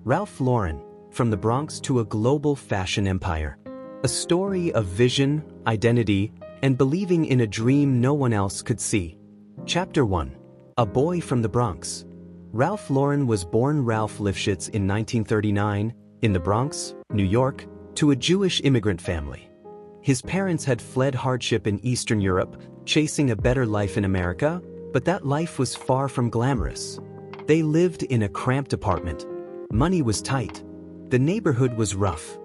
Ralph Lauren, from the Bronx to a global fashion empire. A story of vision, identity, and believing in a dream no one else could see. Chapter 1. A Boy from the Bronx. Ralph Lauren was born Ralph Lifshitz in 1939, in the Bronx, New York, to a Jewish immigrant family. His parents had fled hardship in Eastern Europe, chasing a better life in America, but that life was far from glamorous. They lived in a cramped apartment. Money was tight. The neighborhood was rough.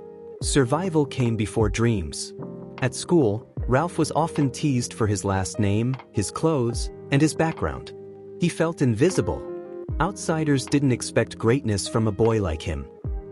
Survival came before dreams. At school, Ralph was often teased for his last name, his clothes, and his background. He felt invisible. Outsiders didn't expect greatness from a boy like him.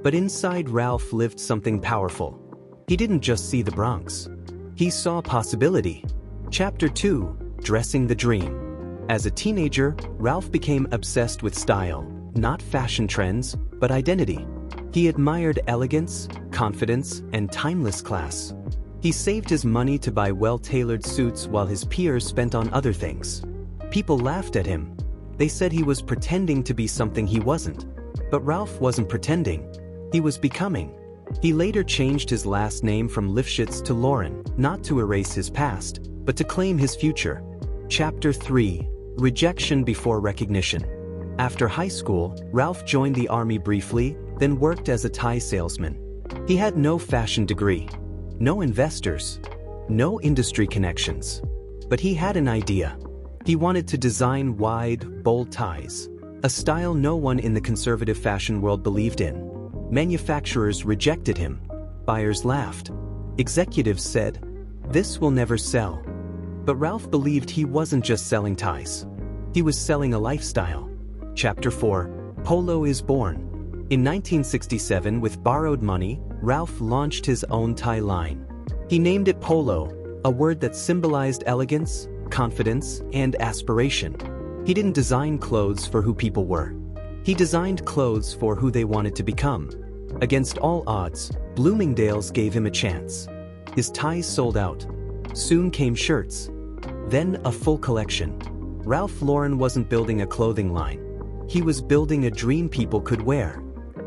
But inside Ralph lived something powerful. He didn't just see the Bronx. He saw possibility. Chapter 2. Dressing the Dream. As a teenager, Ralph became obsessed with style, not fashion trends, but identity. He admired elegance, confidence, and timeless class. He saved his money to buy well-tailored suits while his peers spent on other things. People laughed at him. They said he was pretending to be something he wasn't. But Ralph wasn't pretending. He was becoming. He later changed his last name from Lifshitz to Lauren, not to erase his past, but to claim his future. Chapter 3. Rejection before recognition. After high school, Ralph joined the army briefly, then worked as a tie salesman. He had no fashion degree, no investors, no industry connections. But he had an idea. He wanted to design wide, bold ties, a style no one in the conservative fashion world believed in. Manufacturers rejected him. Buyers laughed. Executives said, "This will never sell." But Ralph believed he wasn't just selling ties. He was selling a lifestyle. Chapter 4. Polo is born. In 1967, with borrowed money, Ralph launched his own tie line. He named it Polo, a word that symbolized elegance, confidence, and aspiration. He didn't design clothes for who people were. He designed clothes for who they wanted to become. Against all odds, Bloomingdale's gave him a chance. His ties sold out. Soon came shirts. Then a full collection. Ralph Lauren wasn't building a clothing line. He was building a dream people could wear.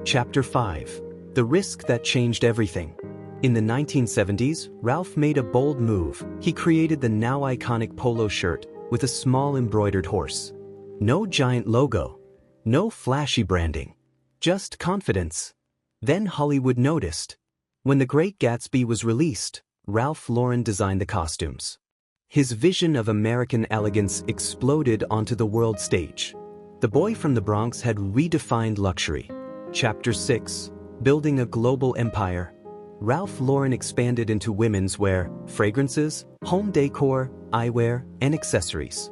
Chapter 5. The risk that changed everything. In the 1970s, Ralph made a bold move. He created the now iconic polo shirt with a small embroidered horse. No giant logo. No flashy branding. Just confidence. Then Hollywood noticed. When The Great Gatsby was released, Ralph Lauren designed the costumes. His vision of American elegance exploded onto the world stage. The boy from the Bronx had redefined luxury. Chapter 6. Building a global empire. Ralph Lauren expanded into women's wear, fragrances, home decor, eyewear, and accessories.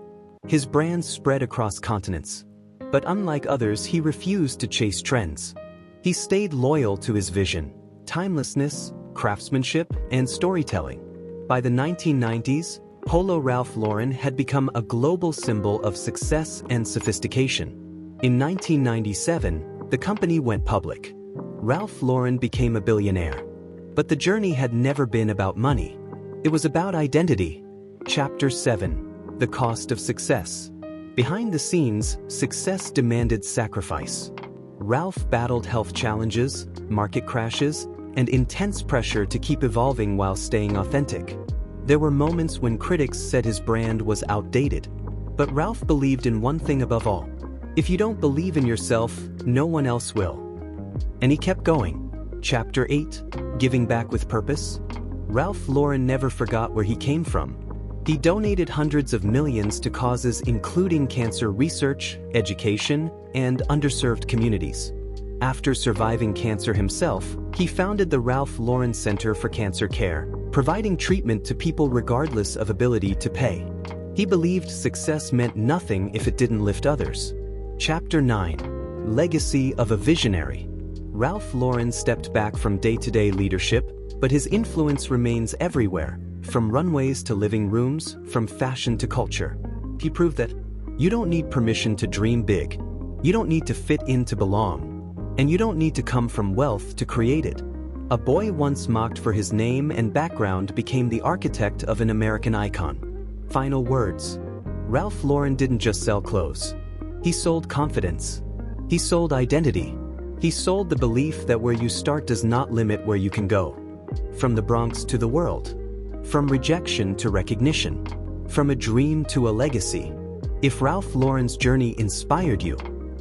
His brand spread across continents. But unlike others, he refused to chase trends. He stayed loyal to his vision, timelessness, craftsmanship, and storytelling. By the 1990s, Polo Ralph Lauren had become a global symbol of success and sophistication. In 1997, the company went public. Ralph Lauren became a billionaire. But the journey had never been about money. It was about identity. Chapter 7. The Cost of Success. Behind the scenes, success demanded sacrifice. Ralph battled health challenges, market crashes, and intense pressure to keep evolving while staying authentic. There were moments when critics said his brand was outdated. But Ralph believed in one thing above all. If you don't believe in yourself, no one else will. And he kept going. Chapter 8. Giving back with purpose. Ralph Lauren never forgot where he came from. He donated hundreds of millions to causes including cancer research, education, and underserved communities. After surviving cancer himself, he founded the Ralph Lauren Center for Cancer Care, providing treatment to people regardless of ability to pay. He believed success meant nothing if it didn't lift others. Chapter 9. Legacy of a Visionary. Ralph Lauren stepped back from day-to-day leadership, but his influence remains everywhere, from runways to living rooms, from fashion to culture. He proved that you don't need permission to dream big, you don't need to fit in to belong, and you don't need to come from wealth to create it. A boy once mocked for his name and background became the architect of an American icon. Final words. Ralph Lauren didn't just sell clothes. He sold confidence. He sold identity. He sold the belief that where you start does not limit where you can go. From the Bronx to the world. From rejection to recognition. From a dream to a legacy. If Ralph Lauren's journey inspired you,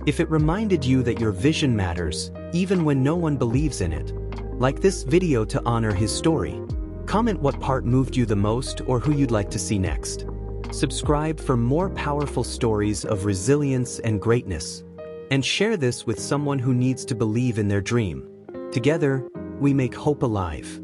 if it reminded you that your vision matters, even when no one believes in it, like this video to honor his story. Comment what part moved you the most or who you'd like to see next. Subscribe for more powerful stories of resilience and greatness. And share this with someone who needs to believe in their dream. Together, we make hope alive.